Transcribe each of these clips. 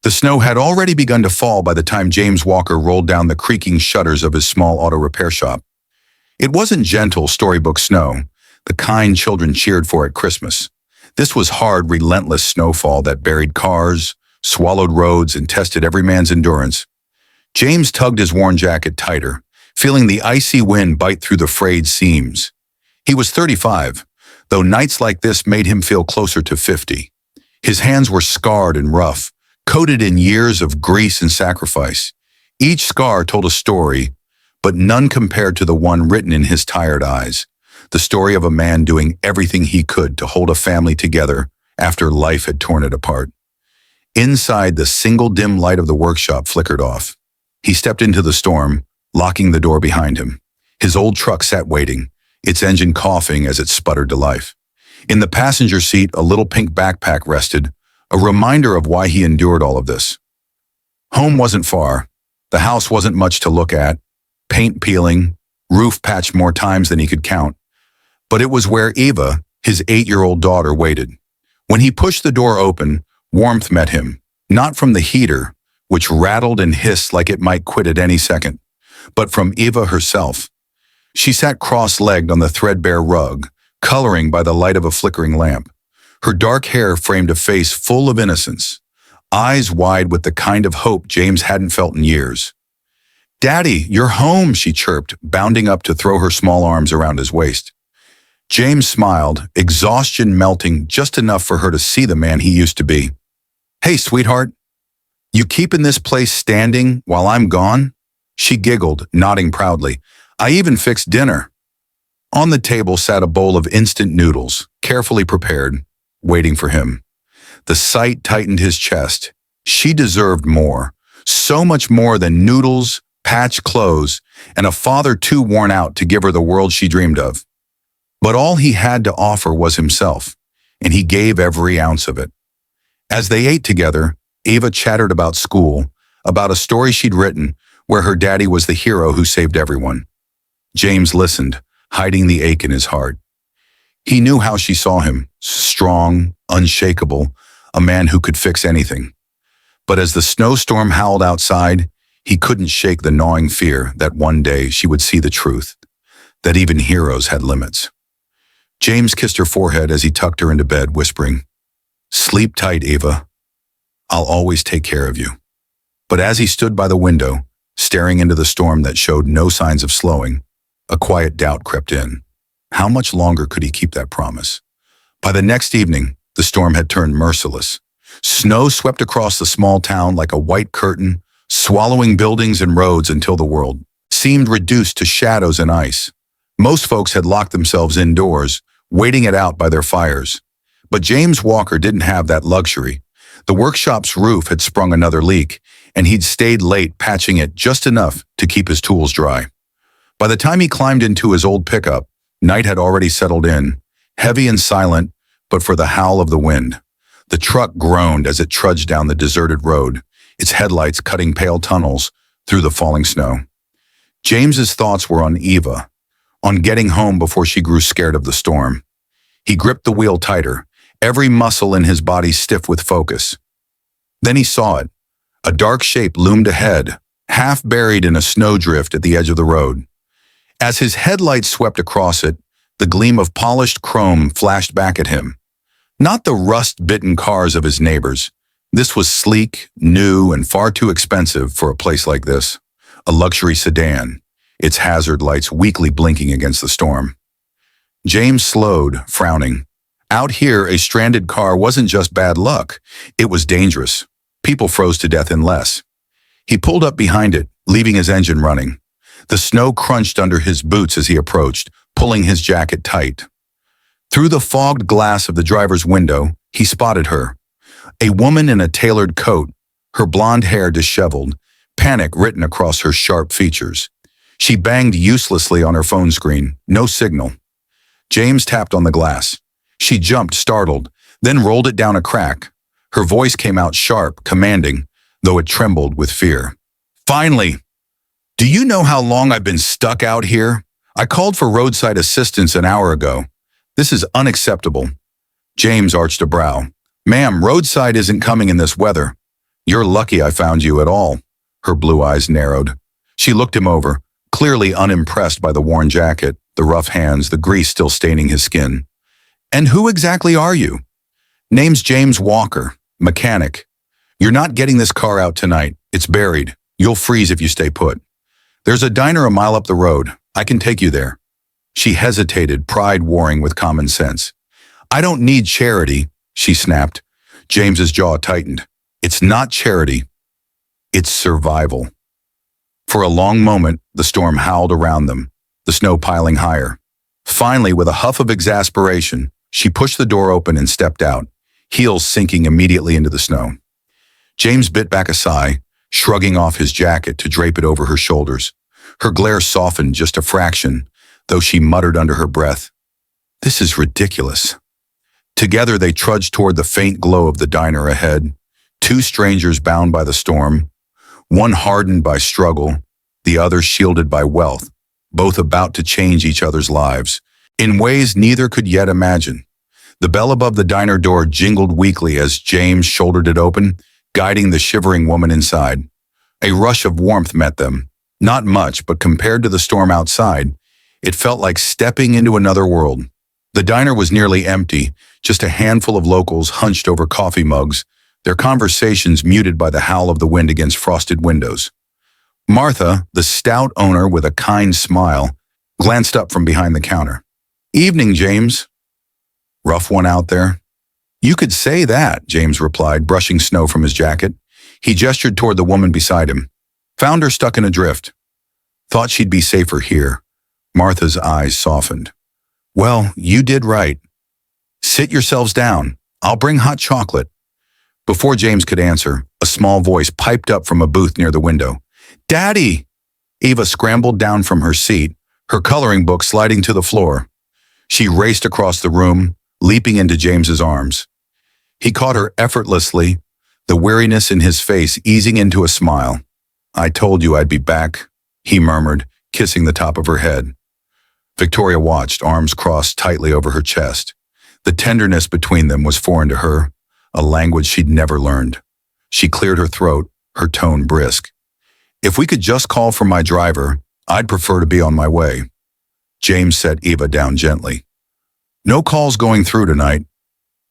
The snow had already begun to fall by the time James Walker rolled down the creaking shutters of his small auto repair shop. It wasn't gentle storybook snow, the kind children cheered for at Christmas. This was hard, relentless snowfall that buried cars, swallowed roads, and tested every man's endurance. James tugged his worn jacket tighter, feeling the icy wind bite through the frayed seams. He was 35, though nights like this made him feel closer to 50. His hands were scarred and rough, coated in years of grease and sacrifice. Each scar told a story, but none compared to the one written in his tired eyes. The story of a man doing everything he could to hold a family together after life had torn it apart. Inside, the single dim light of the workshop flickered off. He stepped into the storm, locking the door behind him. His old truck sat waiting, its engine coughing as it sputtered to life. In the passenger seat, a little pink backpack rested, a reminder of why he endured all of this. Home wasn't far. The house wasn't much to look at, paint peeling, roof patched more times than he could count. But it was where Eva, his 8-year-old daughter, waited. When he pushed the door open, warmth met him, not from the heater, which rattled and hissed like it might quit at any second, but from Eva herself. She sat cross-legged on the threadbare rug, coloring by the light of a flickering lamp. Her dark hair framed a face full of innocence, eyes wide with the kind of hope James hadn't felt in years. "Daddy, you're home," she chirped, bounding up to throw her small arms around his waist. James smiled, exhaustion melting just enough for her to see the man he used to be. "Hey, sweetheart, you keeping this place standing while I'm gone?" She giggled, nodding proudly. "I even fixed dinner." On the table sat a bowl of instant noodles, carefully prepared, waiting for him. The sight tightened his chest. She deserved more, so much more than noodles, patched clothes, and a father too worn out to give her the world she dreamed of. But all he had to offer was himself, and he gave every ounce of it. As they ate together, Eva chattered about school, about a story she'd written where her daddy was the hero who saved everyone. James listened, hiding the ache in his heart. He knew how she saw him, strong, unshakable, a man who could fix anything. But as the snowstorm howled outside, he couldn't shake the gnawing fear that one day she would see the truth, that even heroes had limits. James kissed her forehead as he tucked her into bed, whispering, "Sleep tight, Eva. I'll always take care of you." But as he stood by the window, staring into the storm that showed no signs of slowing, a quiet doubt crept in. How much longer could he keep that promise? By the next evening, the storm had turned merciless. Snow swept across the small town like a white curtain, swallowing buildings and roads until the world seemed reduced to shadows and ice. Most folks had locked themselves indoors, waiting it out by their fires. But James Walker didn't have that luxury. The workshop's roof had sprung another leak, and he'd stayed late patching it just enough to keep his tools dry. By the time he climbed into his old pickup, night had already settled in, heavy and silent, but for the howl of the wind. The truck groaned as it trudged down the deserted road, its headlights cutting pale tunnels through the falling snow. James's thoughts were on Eva, on getting home before she grew scared of the storm. He gripped the wheel tighter, every muscle in his body stiff with focus. Then he saw it. A dark shape loomed ahead, half buried in a snowdrift at the edge of the road. As his headlights swept across it, the gleam of polished chrome flashed back at him. Not the rust-bitten cars of his neighbors. This was sleek, new, and far too expensive for a place like this. A luxury sedan, its hazard lights weakly blinking against the storm. James slowed, frowning. Out here, a stranded car wasn't just bad luck. It was dangerous. People froze to death in less. He pulled up behind it, leaving his engine running. The snow crunched under his boots as he approached, pulling his jacket tight. Through the fogged glass of the driver's window, he spotted her. A woman in a tailored coat, her blonde hair disheveled, panic written across her sharp features. She banged uselessly on her phone screen, no signal. James tapped on the glass. She jumped, startled, then rolled it down a crack. Her voice came out sharp, commanding, though it trembled with fear. "Finally! Do you know how long I've been stuck out here? I called for roadside assistance an hour ago. This is unacceptable." James arched a brow. "Ma'am, roadside isn't coming in this weather. You're lucky I found you at all. Her blue eyes narrowed. She looked him over, clearly unimpressed by the worn jacket, the rough hands, the grease still staining his skin. And who exactly are you? Name's James Walker, mechanic. You're not getting this car out tonight. It's buried. You'll freeze if you stay put. There's a diner a mile up the road. I can take you there. She hesitated, pride warring with common sense. I don't need charity, she snapped. James's jaw tightened. It's not charity. It's survival. For a long moment, the storm howled around them, the snow piling higher. Finally, with a huff of exasperation, she pushed the door open and stepped out, heels sinking immediately into the snow. James bit back a sigh, shrugging off his jacket to drape it over her shoulders. Her glare softened just a fraction, though she muttered under her breath, "This is ridiculous." Together they trudged toward the faint glow of the diner ahead, two strangers bound by the storm, one hardened by struggle, the other shielded by wealth, both about to change each other's lives, in ways neither could yet imagine. The bell above the diner door jingled weakly as James shouldered it open, guiding the shivering woman inside. A rush of warmth met them. Not much, but compared to the storm outside, it felt like stepping into another world. The diner was nearly empty, just a handful of locals hunched over coffee mugs, their conversations muted by the howl of the wind against frosted windows. Martha, the stout owner with a kind smile, glanced up from behind the counter. "Evening, James." "Rough one out there?" "You could say that," James replied, brushing snow from his jacket. He gestured toward the woman beside him. "Found her stuck in a drift. Thought she'd be safer here." Martha's eyes softened. "Well, you did right. Sit yourselves down. I'll bring hot chocolate." Before James could answer, a small voice piped up from a booth near the window. "Daddy!" Eva scrambled down from her seat, her coloring book sliding to the floor. She raced across the room, leaping into James's arms. He caught her effortlessly, the weariness in his face easing into a smile. "I told you I'd be back," he murmured, kissing the top of her head. Victoria watched, arms crossed tightly over her chest. The tenderness between them was foreign to her, a language she'd never learned. She cleared her throat, her tone brisk. "If we could just call for my driver, I'd prefer to be on my way." James set Eva down gently. "No calls going through tonight.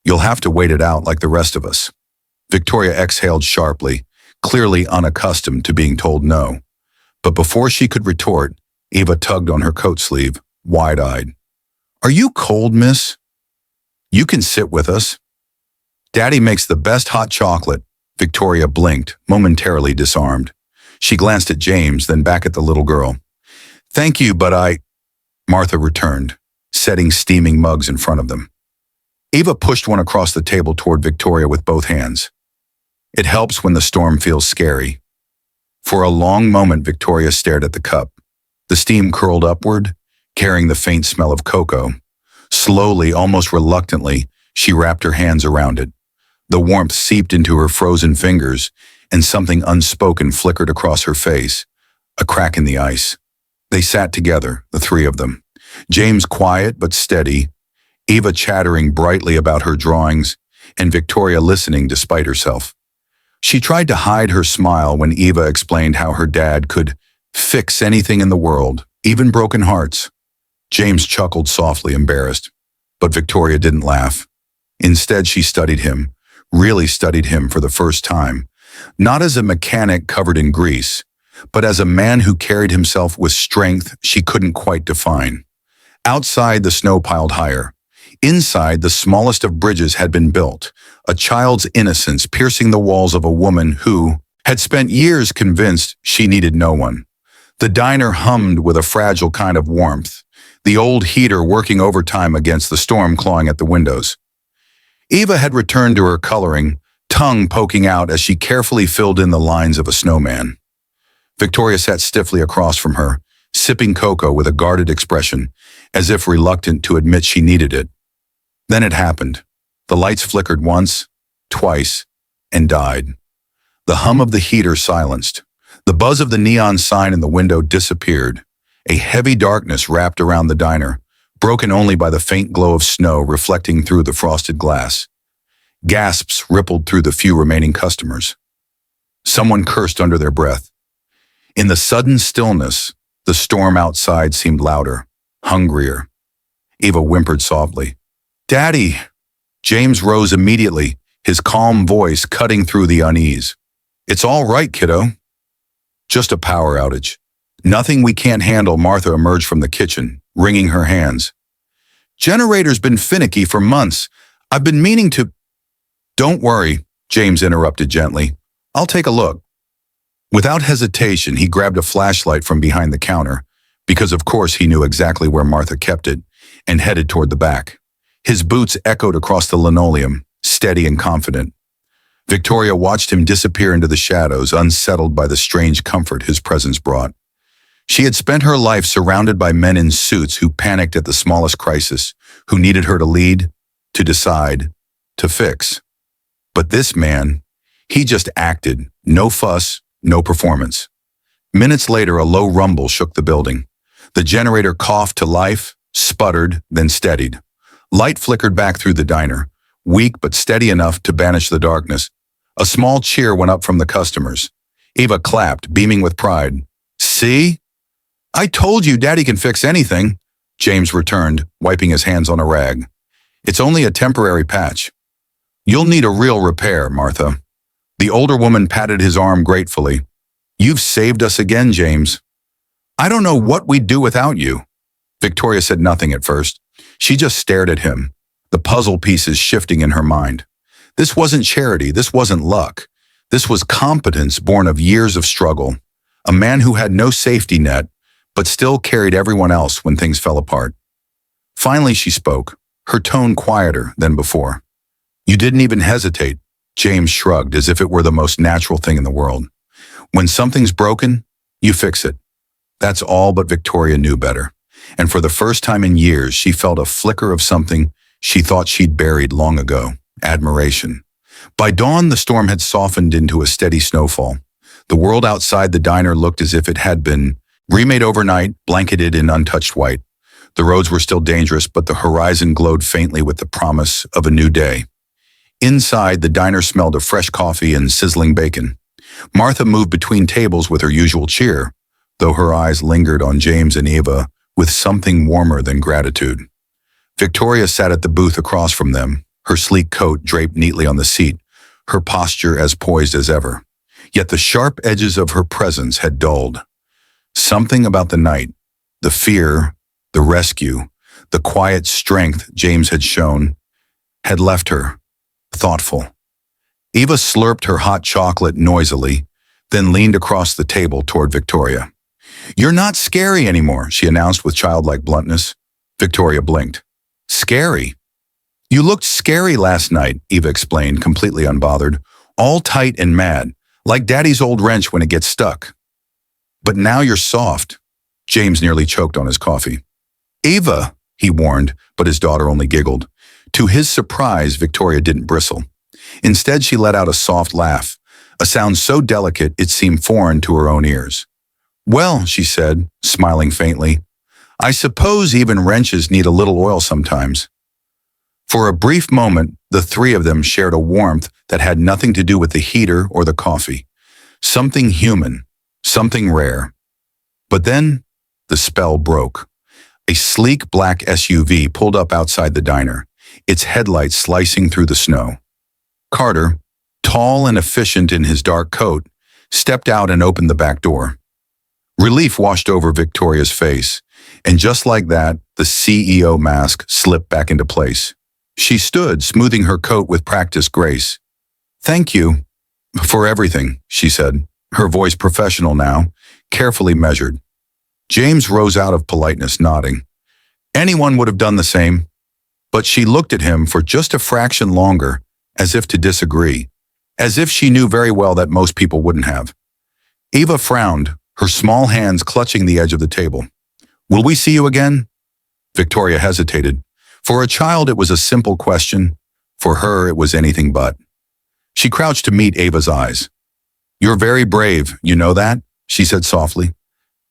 You'll have to wait it out like the rest of us." Victoria exhaled sharply, clearly unaccustomed to being told no. But before she could retort, Eva tugged on her coat sleeve, wide-eyed. "Are you cold, miss? You can sit with us. Daddy makes the best hot chocolate." Victoria blinked, momentarily disarmed. She glanced at James, then back at the little girl. "Thank you, but Martha returned, setting steaming mugs in front of them. Eva pushed one across the table toward Victoria with both hands. "It helps when the storm feels scary." For a long moment, Victoria stared at the cup. The steam curled upward, carrying the faint smell of cocoa. Slowly, almost reluctantly, she wrapped her hands around it. The warmth seeped into her frozen fingers, and something unspoken flickered across her face, a crack in the ice. They sat together, the three of them. James quiet but steady, Eva chattering brightly about her drawings, and Victoria listening despite herself. She tried to hide her smile when Eva explained how her dad could fix anything in the world, even broken hearts. James chuckled softly, embarrassed, but Victoria didn't laugh. Instead, she studied him, really studied him for the first time, not as a mechanic covered in grease, but as a man who carried himself with strength she couldn't quite define. Outside, the snow piled higher. Inside, the smallest of bridges had been built, a child's innocence piercing the walls of a woman who had spent years convinced she needed no one. The diner hummed with a fragile kind of warmth, the old heater working overtime against the storm clawing at the windows. Eva had returned to her coloring, tongue poking out as she carefully filled in the lines of a snowman. Victoria sat stiffly across from her, sipping cocoa with a guarded expression, as if reluctant to admit she needed it. Then it happened. The lights flickered once, twice, and died. The hum of the heater silenced. The buzz of the neon sign in the window disappeared. A heavy darkness wrapped around the diner, broken only by the faint glow of snow reflecting through the frosted glass. Gasps rippled through the few remaining customers. Someone cursed under their breath. In the sudden stillness, the storm outside seemed louder, hungrier. Eva whimpered softly. "Daddy!" James rose immediately, his calm voice cutting through the unease. "It's all right, kiddo." "Just a power outage. Nothing we can't handle." Martha emerged from the kitchen, wringing her hands. "Generator's been finicky for months. I've been meaning to—" "Don't worry," James interrupted gently. "I'll take a look." Without hesitation, he grabbed a flashlight from behind the counter, because of course he knew exactly where Martha kept it, and headed toward the back. His boots echoed across the linoleum, steady and confident. Victoria watched him disappear into the shadows, unsettled by the strange comfort his presence brought. She had spent her life surrounded by men in suits who panicked at the smallest crisis, who needed her to lead, to decide, to fix. But this man, he just acted, no fuss, no performance. Minutes later, a low rumble shook the building. The generator coughed to life, sputtered, then steadied. Light flickered back through the diner, weak but steady enough to banish the darkness. A small cheer went up from the customers. Eva clapped, beaming with pride. "See? I told you Daddy can fix anything," James returned, wiping his hands on a rag. "It's only a temporary patch." "You'll need a real repair, Martha." The older woman patted his arm gratefully. "You've saved us again, James." "I don't know what we'd do without you." Victoria said nothing at first. She just stared at him, the puzzle pieces shifting in her mind. This wasn't charity, this wasn't luck. This was competence born of years of struggle. A man who had no safety net, but still carried everyone else when things fell apart. Finally she spoke, her tone quieter than before. "You didn't even hesitate." James shrugged as if it were the most natural thing in the world. "When something's broken, you fix it." That's all, but Victoria knew better. And for the first time in years, she felt a flicker of something she thought she'd buried long ago, admiration. By dawn, the storm had softened into a steady snowfall. The world outside the diner looked as if it had been remade overnight, blanketed in untouched white. The roads were still dangerous, but the horizon glowed faintly with the promise of a new day. Inside, the diner smelled of fresh coffee and sizzling bacon. Martha moved between tables with her usual cheer, though her eyes lingered on James and Eva with something warmer than gratitude. Victoria sat at the booth across from them, her sleek coat draped neatly on the seat, her posture as poised as ever. Yet the sharp edges of her presence had dulled. Something about the night, the fear, the rescue, the quiet strength James had shown, had left her, thoughtful. Eva slurped her hot chocolate noisily, then leaned across the table toward Victoria. "You're not scary anymore," she announced with childlike bluntness. Victoria blinked. "Scary? You looked scary last night," Eva explained, completely unbothered. "All tight and mad, like Daddy's old wrench when it gets stuck. But now you're soft." James nearly choked on his coffee. "Eva," he warned, but his daughter only giggled. To his surprise, Victoria didn't bristle. Instead, she let out a soft laugh, a sound so delicate it seemed foreign to her own ears. "Well," she said, smiling faintly, "I suppose even wrenches need a little oil sometimes." For a brief moment, the three of them shared a warmth that had nothing to do with the heater or the coffee. Something human, something rare. But then, the spell broke. A sleek black SUV pulled up outside the diner, its headlights slicing through the snow. Carter, tall and efficient in his dark coat, stepped out and opened the back door. Relief washed over Victoria's face, and just like that, the CEO mask slipped back into place. She stood, smoothing her coat with practiced grace. "Thank you for everything," she said, her voice professional now, carefully measured. James rose out of politeness, nodding. Anyone would have done the same. But she looked at him for just a fraction longer, as if to disagree, as if she knew very well that most people wouldn't have. Eva frowned, her small hands clutching the edge of the table. "Will we see you again?" Victoria hesitated. For a child, it was a simple question. For her, it was anything but. She crouched to meet Ava's eyes. "You're very brave, you know that?" she said softly.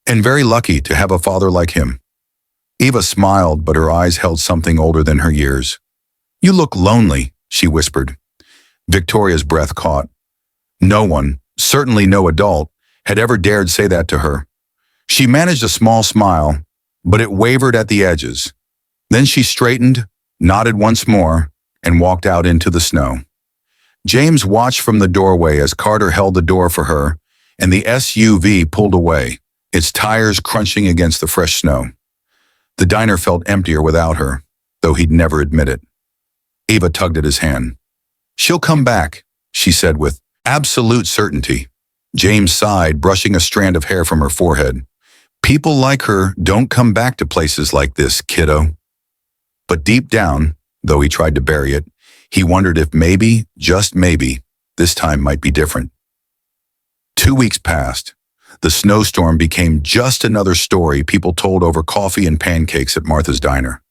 "And very lucky to have a father like him." Eva smiled, but her eyes held something older than her years. "You look lonely," she whispered. Victoria's breath caught. No one, Certainly no adult had ever dared say that to her. She managed a small smile, but it wavered at the edges. Then she straightened, nodded once more, and walked out into the snow. James watched from the doorway as Carter held the door for her, and the SUV pulled away, its tires crunching against the fresh snow. The diner felt emptier without her, though he'd never admit it. Eva tugged at his hand. "She'll come back," she said with absolute certainty. James sighed, brushing a strand of hair from her forehead. "People like her don't come back to places like this, kiddo." But deep down, though he tried to bury it, he wondered if maybe, just maybe, this time might be different. 2 weeks passed. The snowstorm became just another story people told over coffee and pancakes at Martha's Diner.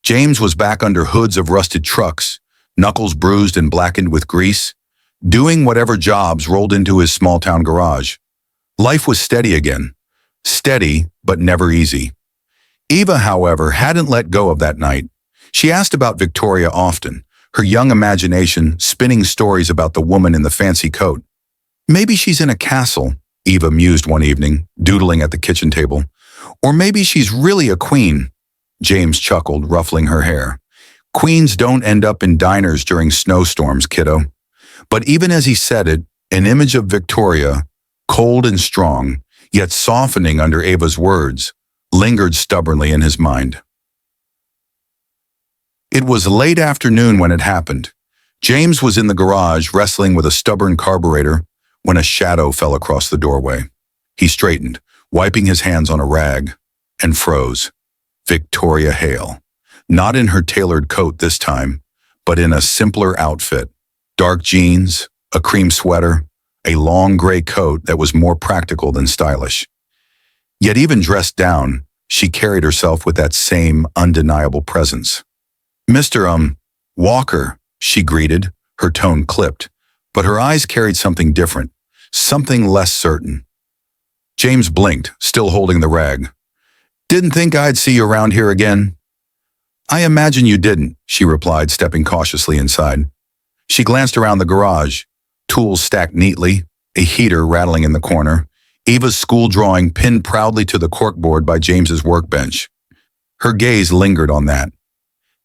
James was back under hoods of rusted trucks, knuckles bruised and blackened with grease, doing whatever jobs rolled into his small-town garage. Life was steady again. Steady, but never easy. Eva, however, hadn't let go of that night. She asked about Victoria often, her young imagination spinning stories about the woman in the fancy coat. "Maybe she's in a castle," Eva mused one evening, doodling at the kitchen table. "Or maybe she's really a queen." James chuckled, ruffling her hair. "Queens don't end up in diners during snowstorms, kiddo." But even as he said it, an image of Victoria, cold and strong, yet softening under Eva's words, lingered stubbornly in his mind. It was late afternoon when it happened. James was in the garage wrestling with a stubborn carburetor when a shadow fell across the doorway. He straightened, wiping his hands on a rag, and froze. Victoria Hale. Not in her tailored coat this time, but in a simpler outfit. Dark jeans, a cream sweater, a long gray coat that was more practical than stylish. Yet even dressed down, she carried herself with that same undeniable presence. "Mr. Walker," she greeted, her tone clipped, but her eyes carried something different, something less certain. James blinked, still holding the rag. "Didn't think I'd see you around here again." "I imagine you didn't," she replied, stepping cautiously inside. She glanced around the garage, tools stacked neatly, a heater rattling in the corner, Eva's school drawing pinned proudly to the corkboard by James's workbench. Her gaze lingered on that.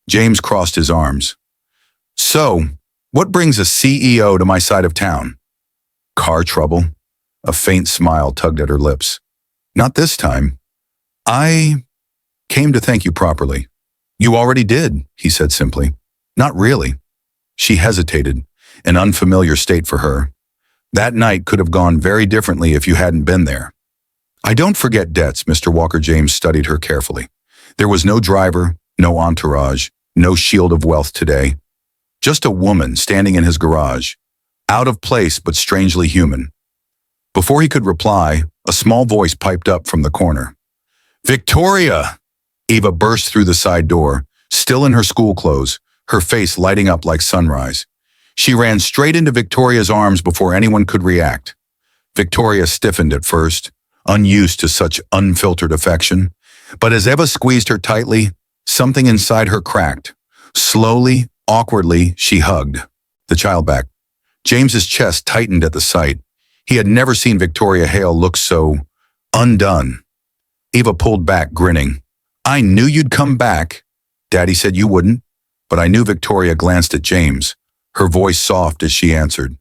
James crossed his arms. "So, what brings a CEO to my side of town?" "Car trouble." A faint smile tugged at her lips. "Not this time. I came to thank you properly." "You already did," he said simply. "Not really." She hesitated, an unfamiliar state for her. That night could have gone very differently if you hadn't been there. "I don't forget debts," Mr. Walker. James studied her carefully. There was no driver, no entourage, no shield of wealth today. Just a woman standing in his garage, out of place but strangely human. Before he could reply, a small voice piped up from the corner. "Victoria!" Eva burst through the side door, still in her school clothes, her face lighting up like sunrise. She ran straight into Victoria's arms before anyone could react. Victoria stiffened at first, unused to such unfiltered affection, but as Eva squeezed her tightly, something inside her cracked. Slowly, awkwardly, she hugged the child back. James's chest tightened at the sight. He had never seen Victoria Hale look so undone. Eva pulled back, grinning. "I knew you'd come back. Daddy said you wouldn't." But I knew. Victoria glanced at James, her voice soft as she answered.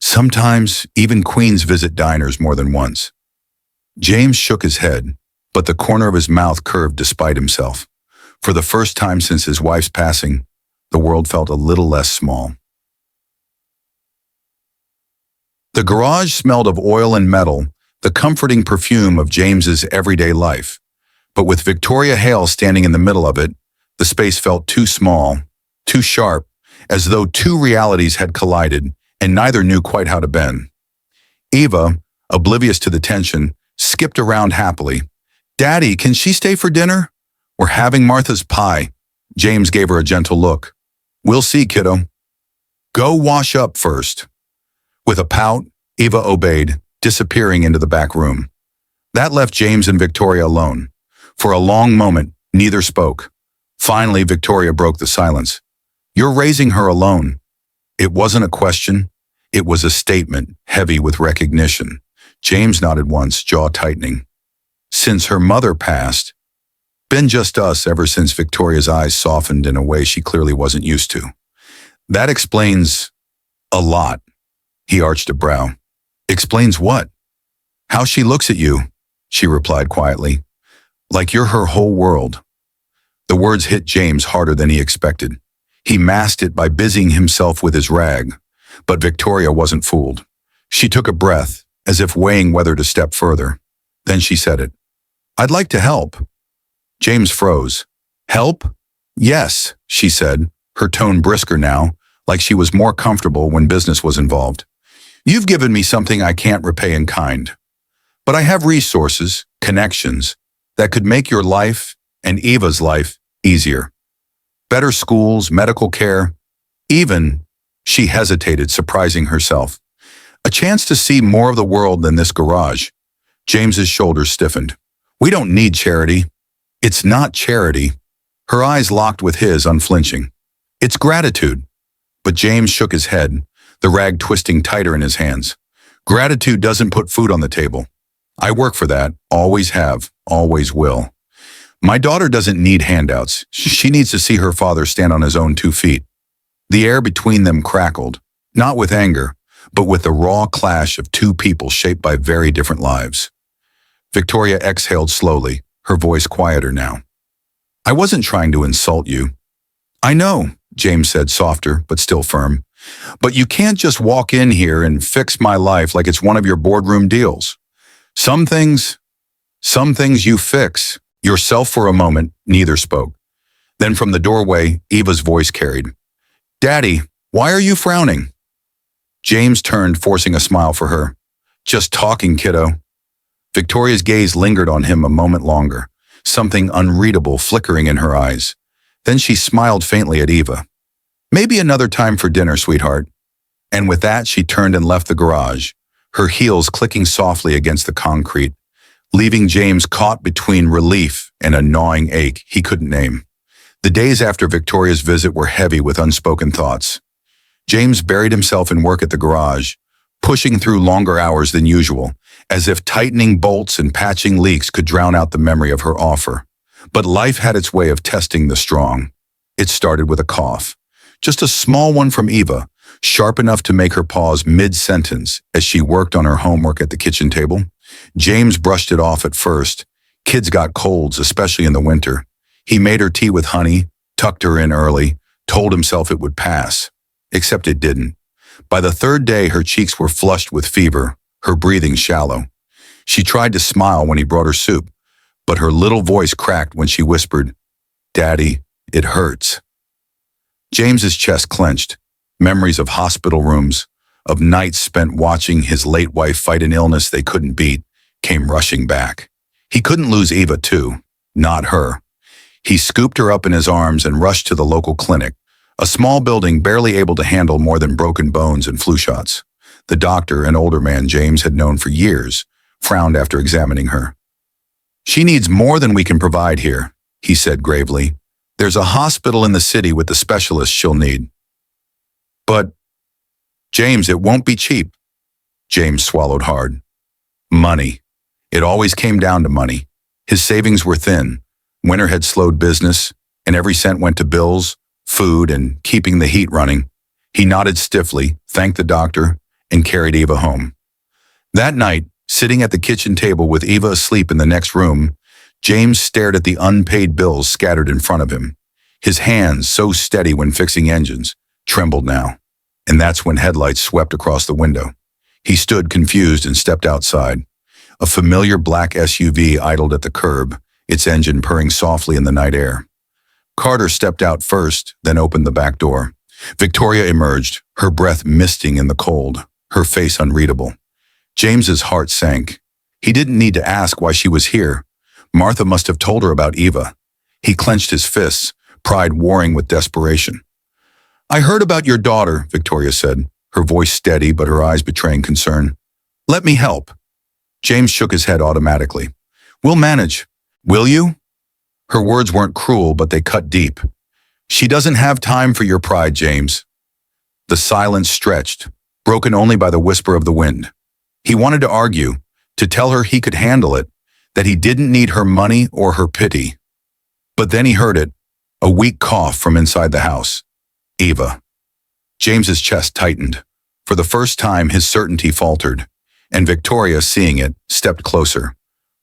"Sometimes even queens visit diners more than once." James shook his head, but the corner of his mouth curved despite himself. For the first time since his wife's passing, the world felt a little less small. The garage smelled of oil and metal, the comforting perfume of James's everyday life. But with Victoria Hale standing in the middle of it, the space felt too small, too sharp, as though two realities had collided, and neither knew quite how to bend. Eva, oblivious to the tension, skipped around happily. "Daddy, can she stay for dinner? We're having Martha's pie." James gave her a gentle look. "We'll see, kiddo. Go wash up first." With a pout, Eva obeyed, disappearing into the back room. That left James and Victoria alone. For a long moment, neither spoke. Finally, Victoria broke the silence. "You're raising her alone." It wasn't a question. It was a statement, heavy with recognition. James nodded once, jaw tightening. Since her mother passed, been just us ever since. Victoria's eyes softened in a way she clearly wasn't used to. That explains a lot. He arched a brow. Explains what? How she looks at you, she replied quietly. Like you're her whole world. The words hit James harder than he expected. He masked it by busying himself with his rag. But Victoria wasn't fooled. She took a breath, as if weighing whether to step further. Then she said it. I'd like to help. James froze. Help? Yes, she said, her tone brisker now, like she was more comfortable when business was involved. You've given me something I can't repay in kind. But I have resources, connections, that could make your life and Eva's life easier. Better schools, medical care, even, she hesitated, surprising herself. A chance to see more of the world than this garage. James's shoulders stiffened. We don't need charity. It's not charity. Her eyes locked with his, unflinching. It's gratitude. But James shook his head, the rag twisting tighter in his hands. Gratitude doesn't put food on the table. I work for that, always have, always will. My daughter doesn't need handouts. She needs to see her father stand on his own 2 feet. The air between them crackled, not with anger, but with the raw clash of 2 people shaped by very different lives. Victoria exhaled slowly, her voice quieter now. I wasn't trying to insult you. I know, James said, softer but still firm. But you can't just walk in here and fix my life like it's one of your boardroom deals. Some things you fix. Yourself. For a moment, neither spoke. Then from the doorway, Eva's voice carried. Daddy, why are you frowning? James turned, forcing a smile for her. Just talking, kiddo. Victoria's gaze lingered on him a moment longer, something unreadable flickering in her eyes. Then she smiled faintly at Eva. Maybe another time for dinner, sweetheart. And with that, she turned and left the garage, her heels clicking softly against the concrete, leaving James caught between relief and a gnawing ache he couldn't name. The days after Victoria's visit were heavy with unspoken thoughts. James buried himself in work at the garage, pushing through longer hours than usual, as if tightening bolts and patching leaks could drown out the memory of her offer. But life had its way of testing the strong. It started with a cough. Just a small one from Eva, sharp enough to make her pause mid-sentence as she worked on her homework at the kitchen table. James brushed it off at first. Kids got colds, especially in the winter. He made her tea with honey, tucked her in early, told himself it would pass. Except it didn't. By the 3rd day, her cheeks were flushed with fever, her breathing shallow. She tried to smile when he brought her soup, but her little voice cracked when she whispered, Daddy, it hurts. James's chest clenched. Memories of hospital rooms, of nights spent watching his late wife fight an illness they couldn't beat, came rushing back. He couldn't lose Eva too, not her. He scooped her up in his arms and rushed to the local clinic, a small building barely able to handle more than broken bones and flu shots. The doctor, an older man James had known for years, frowned after examining her. She needs more than we can provide here, he said gravely. There's a hospital in the city with the specialists she'll need. But, James, it won't be cheap. James swallowed hard. Money. It always came down to money. His savings were thin. Winter had slowed business, and every cent went to bills, food, and keeping the heat running. He nodded stiffly, thanked the doctor, and carried Eva home. That night, sitting at the kitchen table with Eva asleep in the next room, James stared at the unpaid bills scattered in front of him. His hands, so steady when fixing engines, trembled now, and that's when headlights swept across the window. He stood confused and stepped outside. A familiar black SUV idled at the curb, its engine purring softly in the night air. Carter stepped out first, then opened the back door. Victoria emerged, her breath misting in the cold, her face unreadable. James's heart sank. He didn't need to ask why she was here. Martha must have told her about Eva. He clenched his fists, pride warring with desperation. I heard about your daughter, Victoria said, her voice steady but her eyes betraying concern. Let me help. James shook his head automatically. We'll manage. Will you? Her words weren't cruel, but they cut deep. She doesn't have time for your pride, James. The silence stretched. broken only by the whisper of the wind. He wanted to argue, to tell her he could handle it, that he didn't need her money or her pity. But then he heard it, a weak cough from inside the house. Eva. James's chest tightened. For the first time, his certainty faltered, and Victoria, seeing it, stepped closer.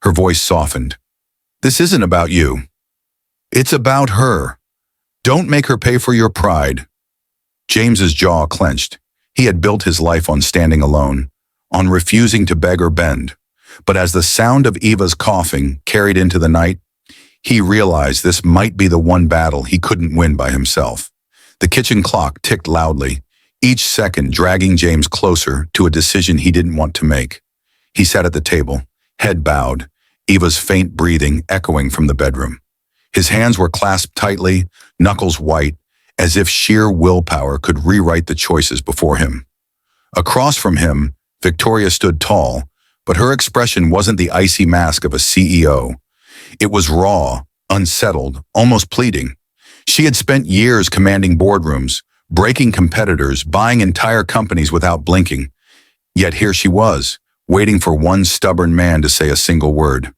Her voice softened. This isn't about you. It's about her. Don't make her pay for your pride. James's jaw clenched. He had built his life on standing alone, on refusing to beg or bend. But as the sound of Eva's coughing carried into the night, he realized this might be the one battle he couldn't win by himself. The kitchen clock ticked loudly, each second dragging James closer to a decision he didn't want to make. He sat at the table, head bowed, Eva's faint breathing echoing from the bedroom. His hands were clasped tightly, knuckles white, as if sheer willpower could rewrite the choices before him. Across from him, Victoria stood tall, but her expression wasn't the icy mask of a CEO. It was raw, unsettled, almost pleading. She had spent years commanding boardrooms, breaking competitors, buying entire companies without blinking. Yet here she was, waiting for one stubborn man to say a single word.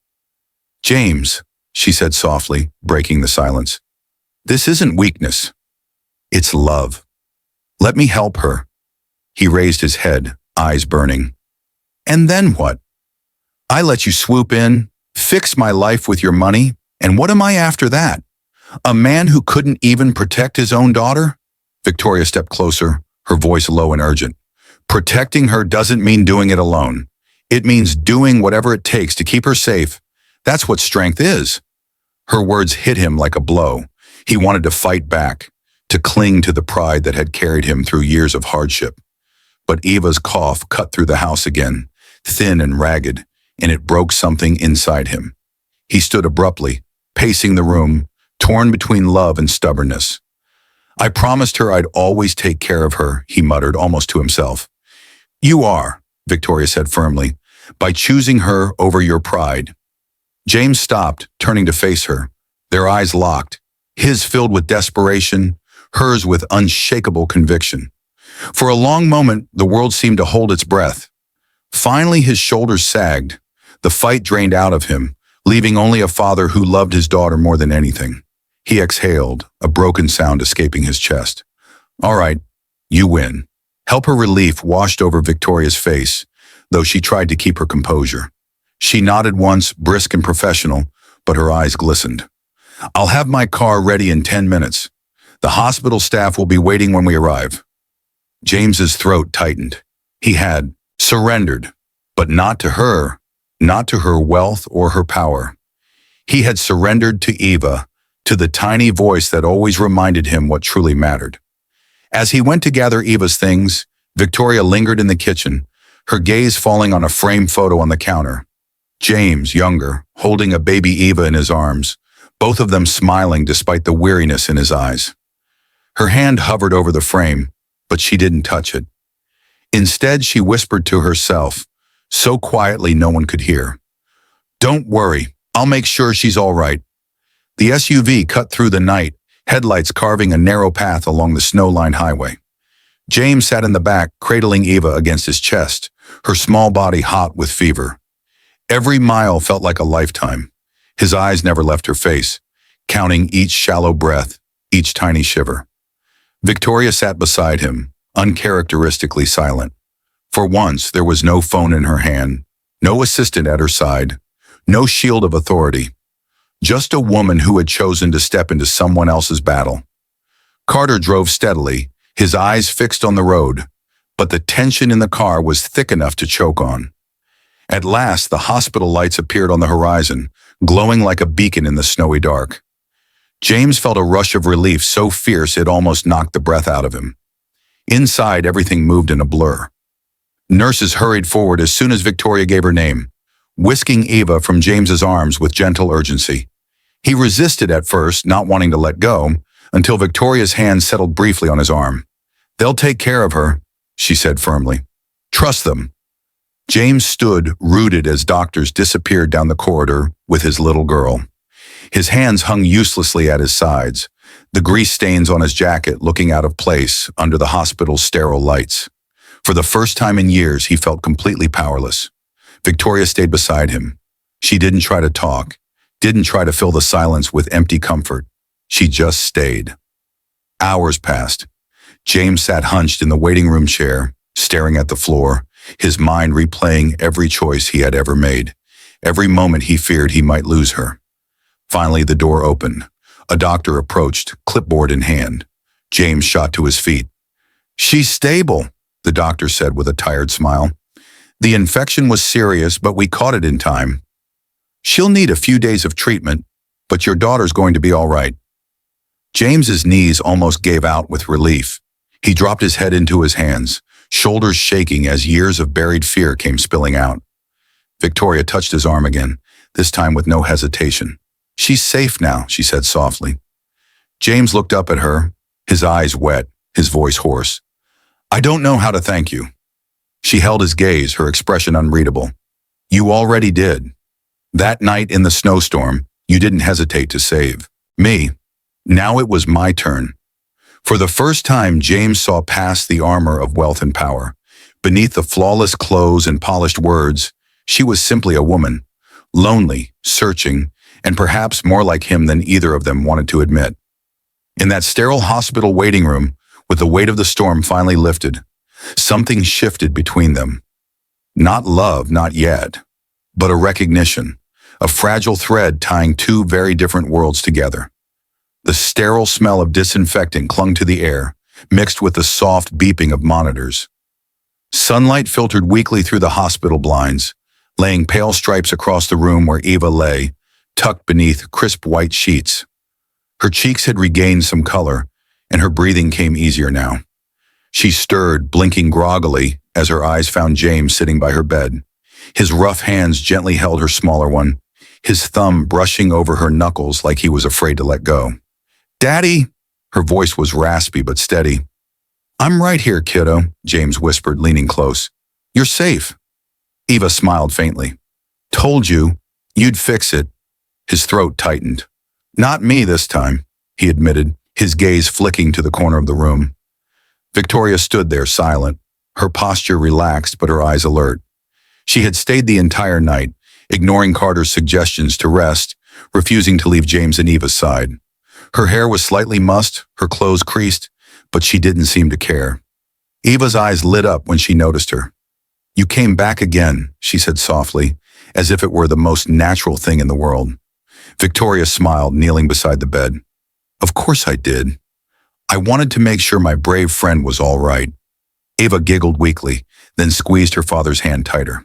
James, she said softly, breaking the silence. This isn't weakness. It's love. Let me help her. He raised his head, eyes burning. And then what? I let you swoop in, fix my life with your money, and what am I after that? A man who couldn't even protect his own daughter? Victoria stepped closer, her voice low and urgent. Protecting her doesn't mean doing it alone. It means doing whatever it takes to keep her safe. That's what strength is. Her words hit him like a blow. He wanted to fight back, to cling to the pride that had carried him through years of hardship. But Eva's cough cut through the house again, thin and ragged, and it broke something inside him. He stood abruptly, pacing the room, torn between love and stubbornness. I promised her I'd always take care of her, he muttered almost to himself. You are, Victoria said firmly, by choosing her over your pride. James stopped, turning to face her, their eyes locked, his filled with desperation, hers with unshakable conviction. For a long moment, the world seemed to hold its breath. Finally, his shoulders sagged. The fight drained out of him, leaving only a father who loved his daughter more than anything. He exhaled, a broken sound escaping his chest. All right, you win. Help her relief washed over Victoria's face, though she tried to keep her composure. She nodded once, brisk and professional, but her eyes glistened. I'll have my car ready in 10 minutes. The hospital staff will be waiting when we arrive. James's throat tightened. He had surrendered, but not to her, not to her wealth or her power. He had surrendered to Eva, to the tiny voice that always reminded him what truly mattered. As he went to gather Eva's things, Victoria lingered in the kitchen, her gaze falling on a framed photo on the counter. James, younger, holding a baby Eva in his arms, both of them smiling despite the weariness in his eyes. Her hand hovered over the frame, but she didn't touch it. Instead, she whispered to herself, so quietly no one could hear. Don't worry, I'll make sure she's all right. The SUV cut through the night, headlights carving a narrow path along the snow-lined highway. James sat in the back, cradling Eva against his chest, her small body hot with fever. Every mile felt like a lifetime. His eyes never left her face, counting each shallow breath, each tiny shiver. Victoria sat beside him, uncharacteristically silent. For once, there was no phone in her hand, no assistant at her side, no shield of authority. Just a woman who had chosen to step into someone else's battle. Carter drove steadily, his eyes fixed on the road, but the tension in the car was thick enough to choke on. At last, the hospital lights appeared on the horizon, glowing like a beacon in the snowy dark. James felt a rush of relief so fierce it almost knocked the breath out of him. Inside, everything moved in a blur. Nurses hurried forward as soon as Victoria gave her name, whisking Eva from James's arms with gentle urgency. He resisted at first, not wanting to let go, until Victoria's hand settled briefly on his arm. They'll take care of her, she said firmly. Trust them. James stood, rooted as doctors disappeared down the corridor with his little girl. His hands hung uselessly at his sides, the grease stains on his jacket looking out of place under the hospital's sterile lights. For the first time in years, he felt completely powerless. Victoria stayed beside him. She didn't try to talk, didn't try to fill the silence with empty comfort. She just stayed. Hours passed. James sat hunched in the waiting room chair, staring at the floor, his mind replaying every choice he had ever made, every moment he feared he might lose her. Finally, the door opened. A doctor approached, clipboard in hand. James shot to his feet. "She's stable," the doctor said with a tired smile. "The infection was serious, but we caught it in time. She'll need a few days of treatment, but your daughter's going to be all right." James's knees almost gave out with relief. He dropped his head into his hands, shoulders shaking as years of buried fear came spilling out. Victoria touched his arm again, this time with no hesitation. "She's safe now," she said softly. James looked up at her, his eyes wet, his voice hoarse. "I don't know how to thank you." She held his gaze, her expression unreadable. "You already did. That night in the snowstorm, you didn't hesitate to save me. Now it was my turn." For the first time, James saw past the armor of wealth and power. Beneath the flawless clothes and polished words, she was simply a woman, lonely, searching, and perhaps more like him than either of them wanted to admit. In that sterile hospital waiting room, with the weight of the storm finally lifted, something shifted between them. Not love, not yet, but a recognition, a fragile thread tying two very different worlds together. The sterile smell of disinfectant clung to the air, mixed with the soft beeping of monitors. Sunlight filtered weakly through the hospital blinds, laying pale stripes across the room where Eva lay, tucked beneath crisp white sheets. Her cheeks had regained some color, and her breathing came easier now. She stirred, blinking groggily, as her eyes found James sitting by her bed. His rough hands gently held her smaller one, his thumb brushing over her knuckles like he was afraid to let go. "Daddy!" Her voice was raspy but steady. "I'm right here, kiddo," James whispered, leaning close. "You're safe." Eva smiled faintly. "Told you, you'd fix it." His throat tightened. "Not me this time," he admitted, his gaze flicking to the corner of the room. Victoria stood there silent, her posture relaxed but her eyes alert. She had stayed the entire night, ignoring Carter's suggestions to rest, refusing to leave James and Eva's side. Her hair was slightly mussed, her clothes creased, but she didn't seem to care. Eva's eyes lit up when she noticed her. "You came back again," she said softly, as if it were the most natural thing in the world. Victoria smiled, kneeling beside the bed. "Of course I did. I wanted to make sure my brave friend was all right." Eva giggled weakly, then squeezed her father's hand tighter.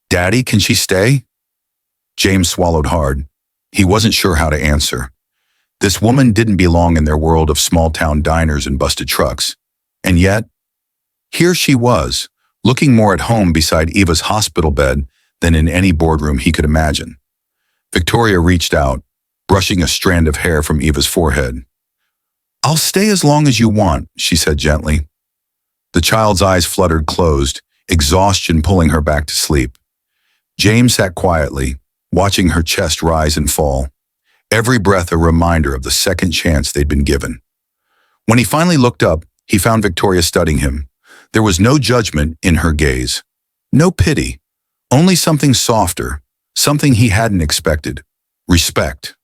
"Daddy, can she stay?" James swallowed hard. He wasn't sure how to answer. This woman didn't belong in their world of small-town diners and busted trucks. And yet, here she was, looking more at home beside Eva's hospital bed than in any boardroom he could imagine. Victoria reached out, brushing a strand of hair from Eva's forehead. "I'll stay as long as you want," she said gently. The child's eyes fluttered closed, exhaustion pulling her back to sleep. James sat quietly, watching her chest rise and fall, every breath a reminder of the second chance they'd been given. When he finally looked up, he found Victoria studying him. There was no judgment in her gaze, no pity, only something softer, something he hadn't expected. Respect.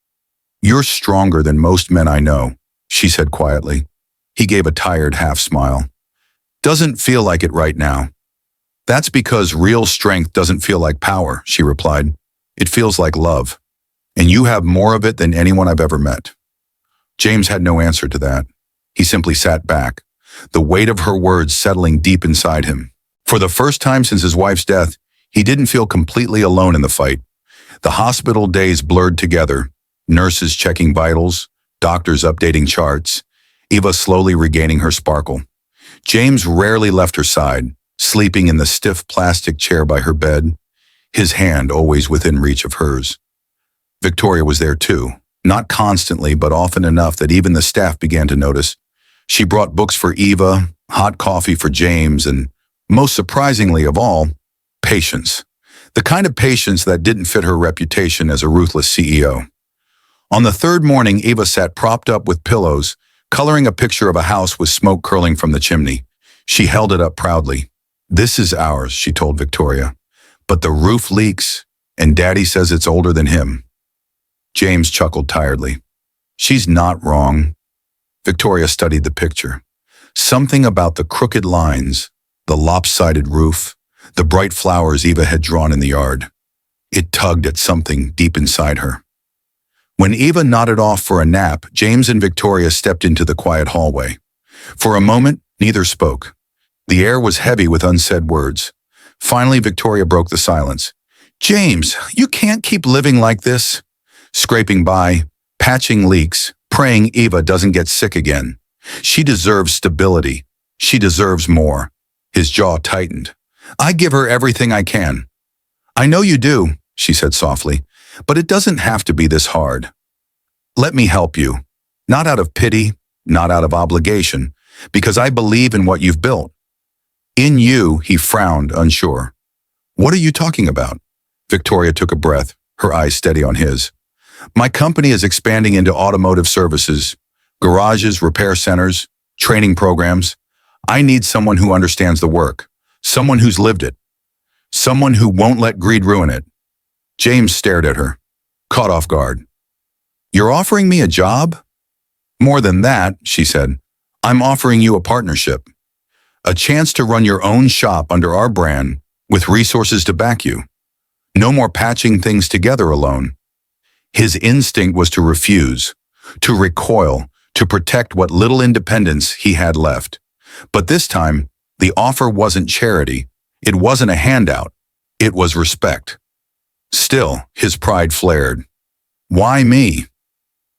"You're stronger than most men I know," she said quietly. He gave a tired half smile. "Doesn't feel like it right now." "That's because real strength doesn't feel like power," she replied. "It feels like love. And you have more of it than anyone I've ever met." James had no answer to that. He simply sat back, the weight of her words settling deep inside him. For the first time since his wife's death, he didn't feel completely alone in the fight. The hospital days blurred together, nurses checking vitals, doctors updating charts, Eva slowly regaining her sparkle. James rarely left her side, sleeping in the stiff plastic chair by her bed, his hand always within reach of hers. Victoria was there too, not constantly but often enough that even the staff began to notice. She brought books for Eva, hot coffee for James, and, most surprisingly of all, patience. The kind of patience that didn't fit her reputation as a ruthless CEO. On the third morning, Eva sat propped up with pillows, coloring a picture of a house with smoke curling from the chimney. She held it up proudly. "This is ours," she told Victoria. "But the roof leaks, and Daddy says it's older than him." James chuckled tiredly. "She's not wrong." Victoria studied the picture. Something about the crooked lines, the lopsided roof, the bright flowers Eva had drawn in the yard. It tugged at something deep inside her. When Eva nodded off for a nap, James and Victoria stepped into the quiet hallway. For a moment, neither spoke. The air was heavy with unsaid words. Finally, Victoria broke the silence. "James, you can't keep living like this." Scraping by, patching leaks, praying Eva doesn't get sick again. "She deserves stability. She deserves more." His jaw tightened. "I give her everything I can." "I know you do," she said softly, "but it doesn't have to be this hard. Let me help you. Not out of pity, not out of obligation, because I believe in what you've built." "In you," he frowned, unsure. "What are you talking about?" Victoria took a breath, her eyes steady on his. "My company is expanding into automotive services, garages, repair centers, training programs. I need someone who understands the work, someone who's lived it, someone who won't let greed ruin it." James stared at her, caught off guard. "You're offering me a job?" "More than that," she said. "I'm offering you a partnership. A chance to run your own shop under our brand with resources to back you. No more patching things together alone." His instinct was to refuse, to recoil, to protect what little independence he had left. But this time, the offer wasn't charity. It wasn't a handout. It was respect. Still, his pride flared. "Why me?"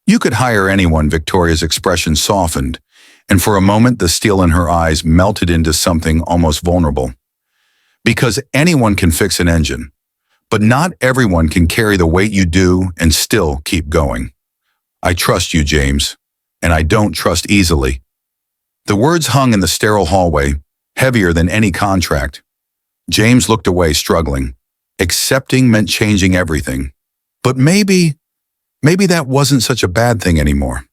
"You could hire anyone," Victoria's expression softened, and for a moment the steel in her eyes melted into something almost vulnerable. "Because anyone can fix an engine, but not everyone can carry the weight you do and still keep going. I trust you, James, and I don't trust easily." The words hung in the sterile hallway, heavier than any contract. James looked away, struggling. Accepting meant changing everything. But maybe that wasn't such a bad thing anymore.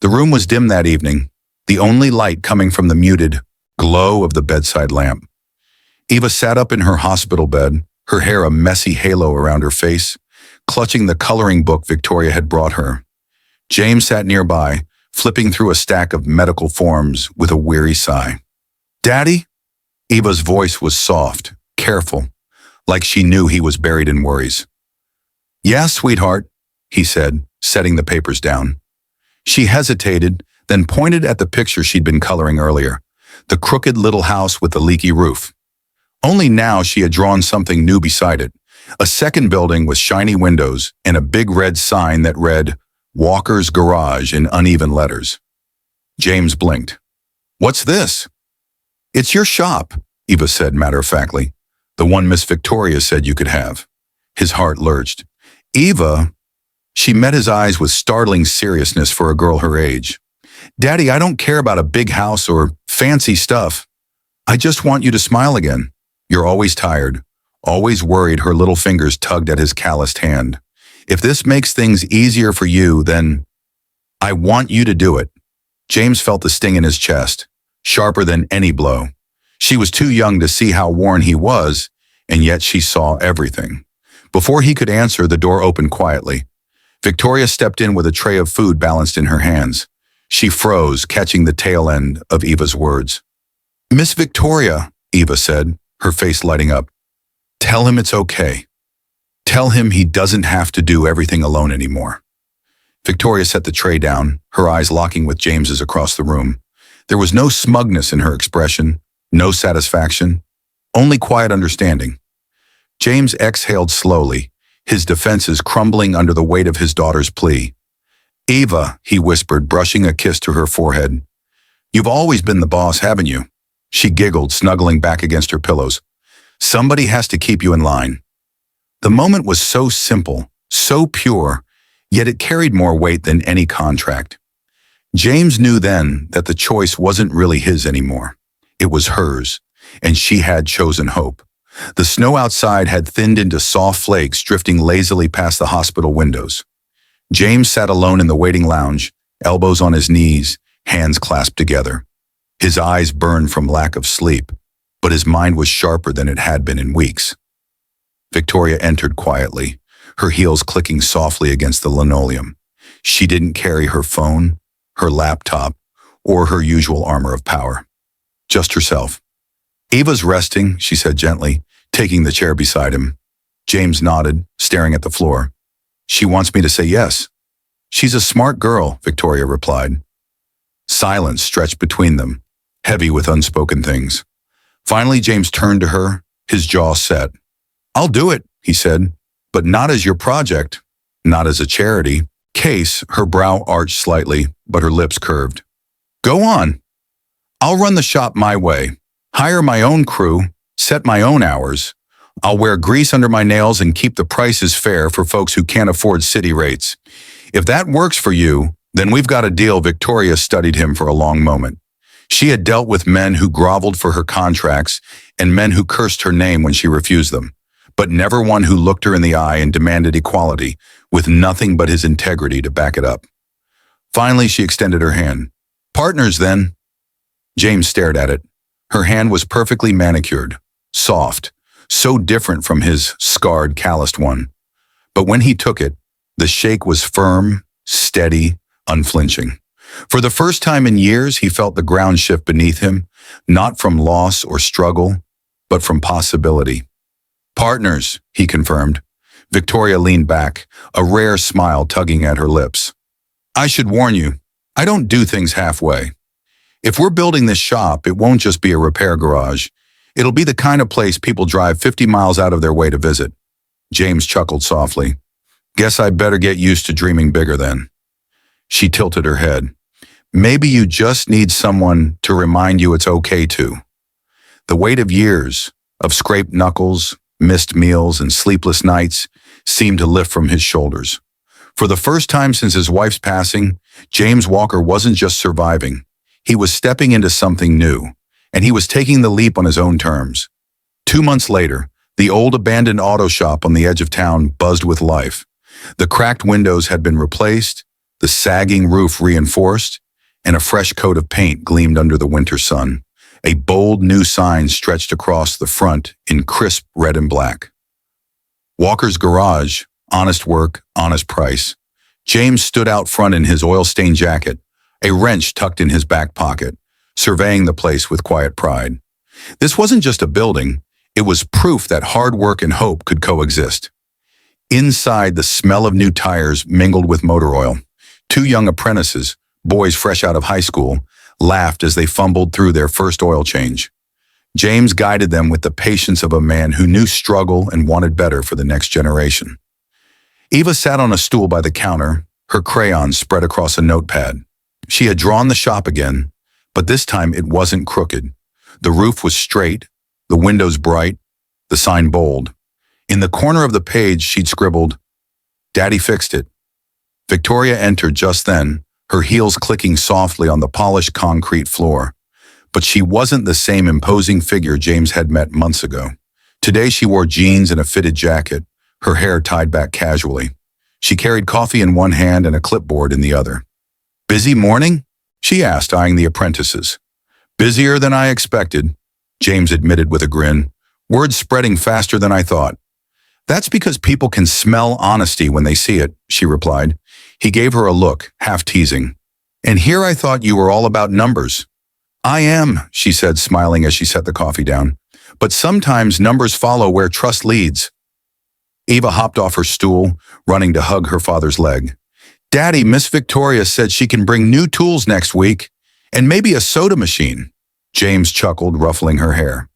The room was dim that evening, the only light coming from the muted glow of the bedside lamp. Eva sat up in her hospital bed, her hair a messy halo around her face, clutching the coloring book Victoria had brought her. James sat nearby, flipping through a stack of medical forms with a weary sigh. "Daddy?" Eva's voice was soft, careful, like she knew he was buried in worries. "Yeah, sweetheart," he said, setting the papers down. She hesitated, then pointed at the picture she'd been coloring earlier, the crooked little house with the leaky roof. Only now she had drawn something new beside it, a second building with shiny windows and a big red sign that read, "Walker's Garage" in uneven letters. James blinked. "What's this?" "It's your shop," Eva said matter-of-factly. "The one Miss Victoria said you could have." His heart lurched. "Eva?" She met his eyes with startling seriousness for a girl her age. "Daddy, I don't care about a big house or fancy stuff. I just want you to smile again. You're always tired, always worried." Her little fingers tugged at his calloused hand. "If this makes things easier for you, then I want you to do it." James felt the sting in his chest, sharper than any blow. She was too young to see how worn he was, and yet she saw everything. Before he could answer, the door opened quietly. Victoria stepped in with a tray of food balanced in her hands. She froze, catching the tail end of Eva's words. "Miss Victoria," Eva said, her face lighting up. "Tell him it's okay. Tell him he doesn't have to do everything alone anymore." Victoria set the tray down, her eyes locking with James's across the room. There was no smugness in her expression, no satisfaction, only quiet understanding. James exhaled slowly, his defenses crumbling under the weight of his daughter's plea. "Eva," he whispered, brushing a kiss to her forehead. "You've always been the boss, haven't you?" She giggled, snuggling back against her pillows. "Somebody has to keep you in line." The moment was so simple, so pure, yet it carried more weight than any contract. James knew then that the choice wasn't really his anymore. It was hers, and she had chosen hope. The snow outside had thinned into soft flakes drifting lazily past the hospital windows. James sat alone in the waiting lounge, elbows on his knees, hands clasped together. His eyes burned from lack of sleep, but his mind was sharper than it had been in weeks. Victoria entered quietly, her heels clicking softly against the linoleum. She didn't carry her phone, her laptop, or her usual armor of power. Just herself. "Ava's resting," she said gently, taking the chair beside him. James nodded, staring at the floor. "She wants me to say yes." "She's a smart girl," Victoria replied. Silence stretched between them, heavy with unspoken things. Finally, James turned to her, his jaw set. "I'll do it," he said, "but not as your project, not as a charity." Case, her brow arched slightly, but her lips curved. "Go on. I'll run the shop my way, hire my own crew, set my own hours. I'll wear grease under my nails and keep the prices fair for folks who can't afford city rates. If that works for you, then we've got a deal." Victoria studied him for a long moment. She had dealt with men who groveled for her contracts and men who cursed her name when she refused them, but never one who looked her in the eye and demanded equality, with nothing but his integrity to back it up. Finally, she extended her hand. "Partners, then." James stared at it. Her hand was perfectly manicured, soft, so different from his scarred, calloused one. But when he took it, the shake was firm, steady, unflinching. For the first time in years, he felt the ground shift beneath him, not from loss or struggle, but from possibility. "Partners," he confirmed. Victoria leaned back, a rare smile tugging at her lips. "I should warn you, I don't do things halfway. If we're building this shop, it won't just be a repair garage. It'll be the kind of place people drive 50 miles out of their way to visit." James chuckled softly. "Guess I better get used to dreaming bigger then." She tilted her head. "Maybe you just need someone to remind you it's okay to." The weight of years, of scraped knuckles, missed meals, and sleepless nights seemed to lift from his shoulders. For the first time since his wife's passing, James Walker wasn't just surviving. He was stepping into something new, and he was taking the leap on his own terms. 2 months later, the old abandoned auto shop on the edge of town buzzed with life. The cracked windows had been replaced, the sagging roof reinforced, and a fresh coat of paint gleamed under the winter sun. A bold new sign stretched across the front in crisp red and black. Walker's Garage, honest work, honest price. James stood out front in his oil-stained jacket, a wrench tucked in his back pocket, surveying the place with quiet pride. This wasn't just a building, it was proof that hard work and hope could coexist. Inside, the smell of new tires mingled with motor oil. 2 young apprentices, boys fresh out of high school, laughed as they fumbled through their first oil change. James guided them with the patience of a man who knew struggle and wanted better for the next generation. Eva sat on a stool by the counter, her crayons spread across a notepad. She had drawn the shop again, but this time it wasn't crooked. The roof was straight, the windows bright, the sign bold. In the corner of the page, she'd scribbled, "Daddy fixed it." Victoria entered just then, her heels clicking softly on the polished concrete floor. But she wasn't the same imposing figure James had met months ago. Today she wore jeans and a fitted jacket, her hair tied back casually. She carried coffee in one hand and a clipboard in the other. "Busy morning?" she asked, eyeing the apprentices. "Busier than I expected," James admitted with a grin. "Word's spreading faster than I thought." "That's because people can smell honesty when they see it," she replied. He gave her a look, half teasing. "And here I thought you were all about numbers." "I am," she said, smiling as she set the coffee down. "But sometimes numbers follow where trust leads." Eva hopped off her stool, running to hug her father's leg. "Daddy, Miss Victoria said she can bring new tools next week, and maybe a soda machine." James chuckled, ruffling her hair.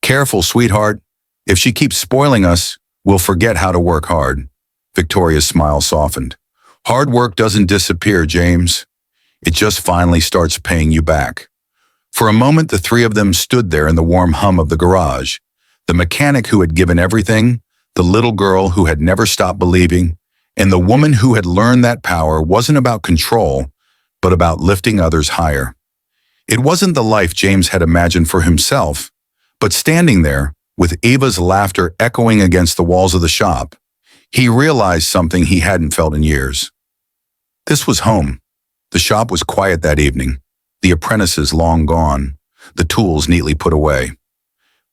"Careful, sweetheart. If she keeps spoiling us, we'll forget how to work hard." Victoria's smile softened. "Hard work doesn't disappear, James. It just finally starts paying you back." For a moment, the three of them stood there in the warm hum of the garage. The mechanic who had given everything, the little girl who had never stopped believing, and the woman who had learned that power wasn't about control, but about lifting others higher. It wasn't the life James had imagined for himself, but standing there, with Eva's laughter echoing against the walls of the shop, he realized something he hadn't felt in years. This was home. The shop was quiet that evening, the apprentices long gone, the tools neatly put away.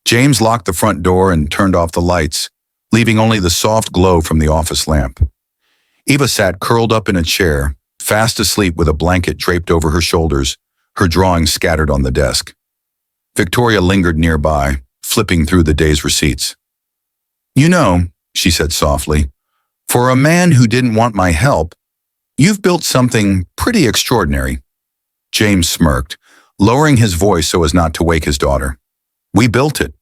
James locked the front door and turned off the lights, leaving only the soft glow from the office lamp. Eva sat curled up in a chair, fast asleep with a blanket draped over her shoulders, her drawings scattered on the desk. Victoria lingered nearby, flipping through the day's receipts. "You know," she said softly, "for a man who didn't want my help, you've built something pretty extraordinary." James smirked, lowering his voice so as not to wake his daughter. "We built it.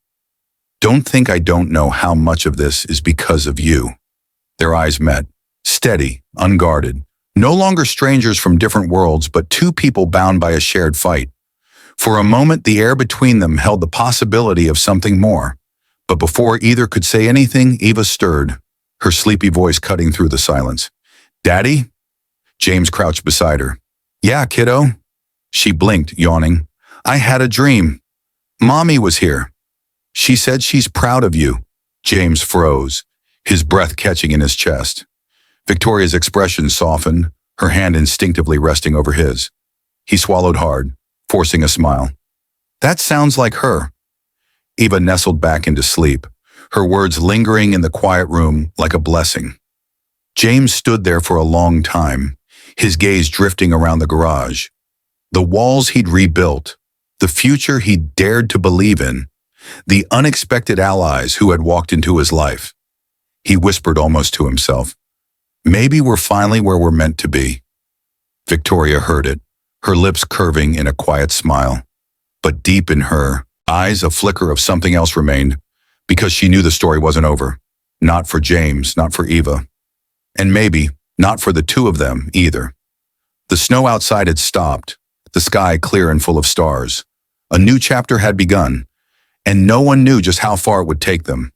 Don't think I don't know how much of this is because of you." Their eyes met, steady, unguarded, no longer strangers from different worlds, but two people bound by a shared fight. For a moment, the air between them held the possibility of something more. But before either could say anything, Eva stirred, her sleepy voice cutting through the silence. "Daddy?" James crouched beside her. "Yeah, kiddo." She blinked, yawning. "I had a dream. Mommy was here. She said she's proud of you." James froze, his breath catching in his chest. Victoria's expression softened, her hand instinctively resting over his. He swallowed hard, forcing a smile. "That sounds like her." Eva nestled back into sleep, her words lingering in the quiet room like a blessing. James stood there for a long time, his gaze drifting around the garage. The walls he'd rebuilt, the future he'd dared to believe in, the unexpected allies who had walked into his life. He whispered almost to himself, "Maybe we're finally where we're meant to be." Victoria heard it, her lips curving in a quiet smile. But deep in her eyes, a flicker of something else remained, because she knew the story wasn't over. Not for James, not for Eva. And maybe not for the two of them either. The snow outside had stopped, the sky clear and full of stars. A new chapter had begun, and no one knew just how far it would take them.